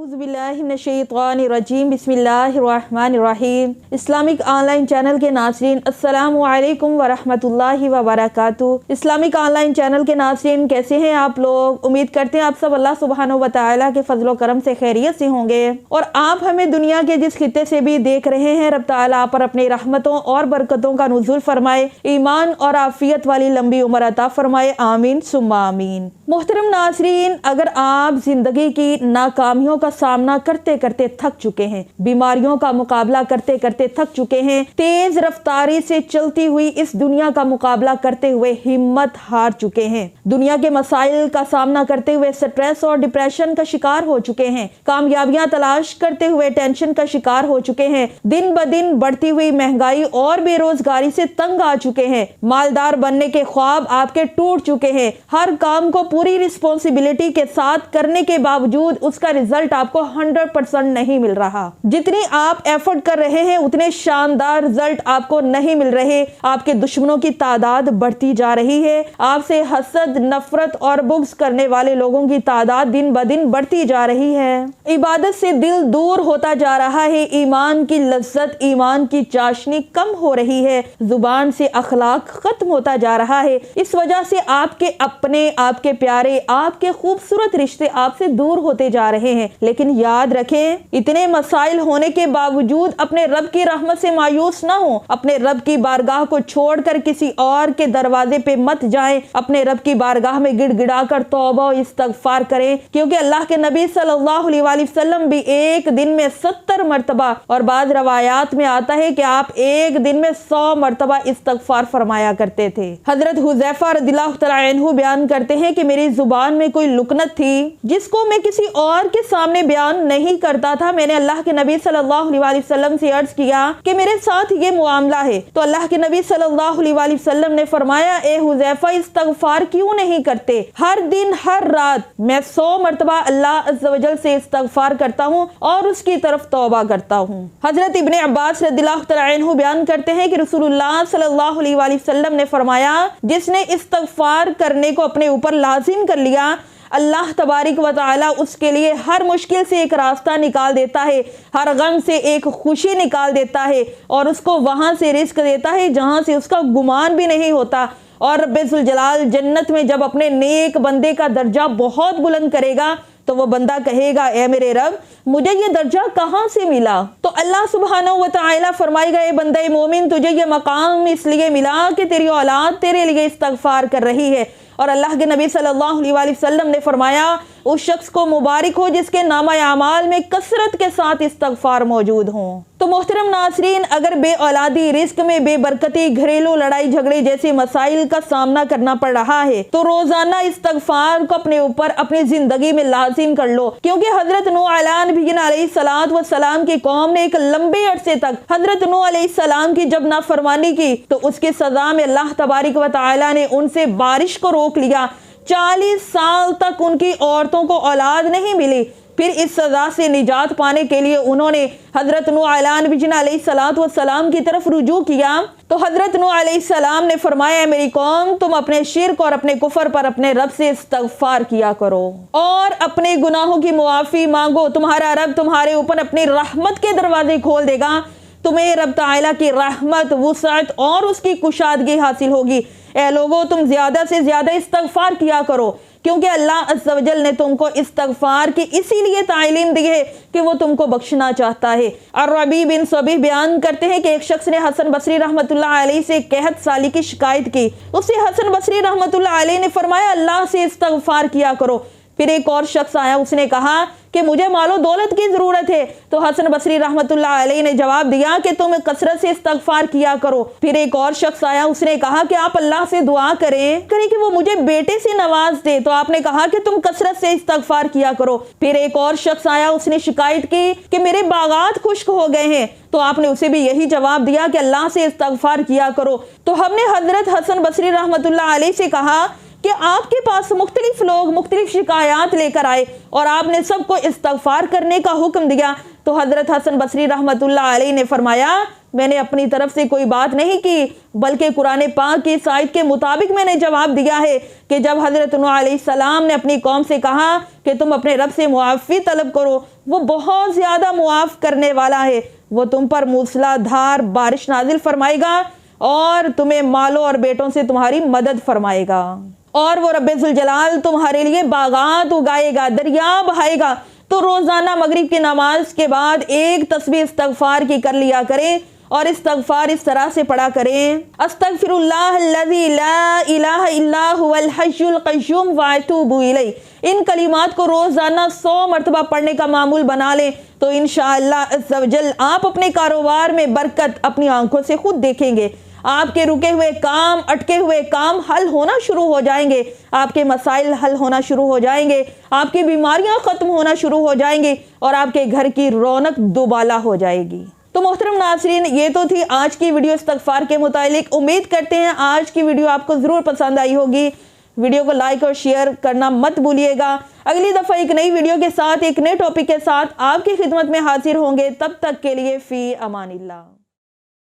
اعوذ باللہ من الشیطان الرجیم بسم اللہ الرحمن الرحیم۔ اسلامک آن لائن چینل کے ناظرین السلام علیکم ورحمۃ اللہ وبرکاتہ۔ اسلامک آن لائن چینل کے ناظرین کیسے ہیں آپ لوگ؟ امید کرتے ہیں آپ سب اللہ سبحانہ و تعالیٰ کے فضل و کرم سے خیریت سے ہوں گے، اور آپ ہمیں دنیا کے جس خطے سے بھی دیکھ رہے ہیں، رب تعالیٰ آپ پر اپنی رحمتوں اور برکتوں کا نزول فرمائے، ایمان اور عافیت والی لمبی عمر عطا فرمائے، آمین ثم آمین۔ محترم ناظرین، اگر آپ زندگی کی ناکامیوں کا سامنا کرتے کرتے تھک چکے ہیں، بیماریوں کا مقابلہ کرتے کرتے تھک چکے ہیں، تیز رفتاری سے چلتی ہوئی اس دنیا کا مقابلہ کرتے ہوئے ہمت ہار چکے ہیں، دنیا کے مسائل کا سامنا کرتے ہوئے سٹریس اور ڈپریشن کا شکار ہو چکے ہیں، کامیابیاں تلاش کرتے ہوئے ٹینشن کا شکار ہو چکے ہیں، دن بدن بڑھتی ہوئی مہنگائی اور بے روزگاری سے تنگ آ چکے ہیں، مالدار بننے کے خواب آپ کے ٹوٹ چکے ہیں، ہر کام کو پوری رسپانسبلٹی کے ساتھ کرنے کے باوجود اس کا رزلٹ آپ کو 100% نہیں مل رہا، جتنی آپ ایفرٹ کر رہے ہیں اتنے شاندار رزلٹ آپ کو نہیں مل رہے، آپ کے دشمنوں کی تعداد بڑھتی جا رہی ہے، آپ سے حسد، نفرت اور بغض کرنے والے لوگوں کی تعداد دن بدن بڑھتی جا رہی ہے، عبادت سے دل دور ہوتا جا رہا ہے، ایمان کی لذت، ایمان کی چاشنی کم ہو رہی ہے، زبان سے اخلاق ختم ہوتا جا رہا ہے، اس وجہ سے آپ کے اپنے، آپ کے پیارے، آپ کے خوبصورت رشتے آپ سے دور ہوتے جا رہے ہیں۔ لیکن یاد رکھیں، اتنے مسائل ہونے کے باوجود اپنے رب کی رحمت سے مایوس نہ ہوں، اپنے رب کی بارگاہ کو چھوڑ کر کسی اور کے دروازے پہ مت جائیں، اپنے رب کی بارگاہ میں گڑ گڑا کر توبہ و استغفار کریں، کیونکہ اللہ کے نبی صلی اللہ علیہ وآلہ وسلم بھی ایک دن میں 70 مرتبہ اور بعض روایات میں آتا ہے کہ آپ ایک دن میں 100 مرتبہ استغفار فرمایا کرتے تھے۔ حضرت حذیفہ رضی اللہ تعالیٰ عنہ بیان کرتے ہیں کہ میری زبان میں کوئی لکنت تھی جس کو میں کسی اور کے سامنے بیان نہیں کرتا تھا، میں نے اللہ کے نبی صلی اللہ علیہ وآلہ وسلم سے عرض کیا کہ میرے ساتھ یہ معاملہ ہے، تو اللہ کے نبی صلی اللہ علیہ وآلہ وسلم نے فرمایا، اے حذیفہ استغفار کیوں نہیں کرتے؟ ہر دن ہر رات میں 100 مرتبہ اللہ عز و جل سے استغفار کرتا ہوں اور اس کی طرف توبہ کرتا ہوں۔ حضرت ابن عباس رضی اللہ تعالیٰ عنہ بیان کرتے ہیں کہ رسول اللہ صلی اللہ علیہ وآلہ وسلم نے فرمایا، جس نے استغفار کرنے کو اپنے اوپر لازم کر لیا، اللہ تبارک و تعالی اس کے لیے ہر مشکل سے ایک راستہ نکال دیتا ہے، ہر غم سے ایک خوشی نکال دیتا ہے، اور اس کو وہاں سے رزق دیتا ہے جہاں سے اس کا گمان بھی نہیں ہوتا۔ اور رب ذوالجلال جنت میں جب اپنے نیک بندے کا درجہ بہت بلند کرے گا تو وہ بندہ کہے گا، اے میرے رب مجھے یہ درجہ کہاں سے ملا؟ تو اللہ سبحانہ و تعالی فرمائے گا، اے بندہ مومن تجھے یہ مقام اس لیے ملا کہ تیری اولاد تیرے لیے استغفار کر رہی ہے۔ اور اللہ کے نبی صلی اللہ علیہ وآلہ وسلم نے فرمایا، اس شخص کو مبارک ہو جس کے نامہ اعمال میں کثرت کے ساتھ استغفار موجود ہوں۔ تو محترم ناظرین، اگر بے اولادی، رزق میں بے برکتی، گھریلو لڑائی جھگڑے جیسے مسائل کا سامنا کرنا پڑ رہا ہے تو روزانہ استغفار کو اپنے اوپر، اپنی زندگی میں لازم کر لو، کیونکہ حضرت نوح علیہ السلام کی قوم نے ایک لمبے عرصے تک حضرت نوح علیہ السلام کی جب نافرمانی کی تو اس کی سزا میں اللہ تبارک و تعالی نے ان سے بارش کو روک لیا، 40 سال تک ان کی عورتوں کو اولاد نہیں ملی۔ پھر اس سزا سے نجات پانے کے لیے انہوں نے حضرت نوح علیہ السلام کی طرف رجوع کیا، تو حضرت نوح علیہ السلام نے فرمایا، میری قوم تم اپنے شرک اور اپنے کفر پر اپنے رب سے استغفار کیا کرو اور اپنے گناہوں کی معافی مانگو، تمہارا رب تمہارے اوپر اپنی رحمت کے دروازے کھول دے گا، تمہیں رب تعالیٰ کی رحمت، وسعت اور اس کی کشادگی حاصل ہوگی۔ اے لوگو تم زیادہ سے زیادہ استغفار کیا کرو، کیونکہ اللہ عز و جل نے تم کو استغفار کی اسی لیے تعلیم دی ہے کہ وہ تم کو بخشنا چاہتا ہے۔ الربیع بن صبیح بیان کرتے ہیں کہ ایک شخص نے حسن بصری رحمت اللہ علیہ سے قحط سالی کی شکایت کی، اس سے حسن بصری رحمت اللہ علیہ نے فرمایا، اللہ سے استغفار کیا کرو۔ پھر ایک اور شخص آیا، اس نے کہا کہ مجھے مال و دولت کی ضرورت ہے، تو حسن بصری رحمت اللہ علیہ نے جواب دیا کہ تم کثرت سے استغفار کیا کرو۔ پھر ایک اور شخص آیا، اس نے کہا کہ آپ اللہ سے دعا کریں کہ وہ مجھے بیٹے سے نواز دے، تو آپ نے کہا کہ تم کثرت سے استغفار کیا کرو۔ پھر ایک اور شخص آیا، اس نے شکایت کی کہ میرے باغات خشک ہو گئے ہیں، تو آپ نے اسے بھی یہی جواب دیا کہ اللہ سے استغفار کیا کرو۔ تو ہم نے حضرت حسن بصری رحمت اللہ علیہ سے کہا کہ آپ کے پاس مختلف لوگ مختلف شکایات لے کر آئے اور آپ نے سب کو استغفار کرنے کا حکم دیا، تو حضرت حسن بصری رحمت اللہ علیہ نے فرمایا، میں نے اپنی طرف سے کوئی بات نہیں کی، بلکہ قرآن پاک کی اس آیت کے مطابق میں نے جواب دیا ہے کہ جب حضرت نوح علیہ السلام نے اپنی قوم سے کہا کہ تم اپنے رب سے معافی طلب کرو، وہ بہت زیادہ معاف کرنے والا ہے، وہ تم پر موسلا دھار بارش نازل فرمائے گا اور تمہیں مالوں اور بیٹوں سے تمہاری مدد فرمائے گا، اور وہ رب ذوالجلال تمہارے لیے باغات اگائے گا، دریا بہائے گا۔ تو روزانہ مغرب کی نماز کے بعد ایک تسبیح استغفار کی کر لیا کریں، اور استغفار اس طرح سے پڑھا کریں: استغفر اللہ الذی لا الہ الا هو الحی القیوم واتوب الیہ۔ ان کلمات کو روزانہ 100 مرتبہ پڑھنے کا معمول بنا لیں تو انشاءاللہ عز و جل آپ اپنے کاروبار میں برکت اپنی آنکھوں سے خود دیکھیں گے۔ آپ کے رکے ہوئے کام، اٹکے ہوئے کام حل ہونا شروع ہو جائیں گے، آپ کے مسائل حل ہونا شروع ہو جائیں گے، آپ کی بیماریاں ختم ہونا شروع ہو جائیں گی، اور آپ کے گھر کی رونق دوبالا ہو جائے گی۔ تو محترم ناظرین، یہ تو تھی آج کی ویڈیو استغفار کے متعلق۔ امید کرتے ہیں آج کی ویڈیو آپ کو ضرور پسند آئی ہوگی۔ ویڈیو کو لائک اور شیئر کرنا مت بھولیے گا۔ اگلی دفعہ ایک نئی ویڈیو کے ساتھ، ایک نئے ٹاپک کے ساتھ آپ کی خدمت میں حاضر ہوں گے۔ تب تک کے لیے فی امان اللہ۔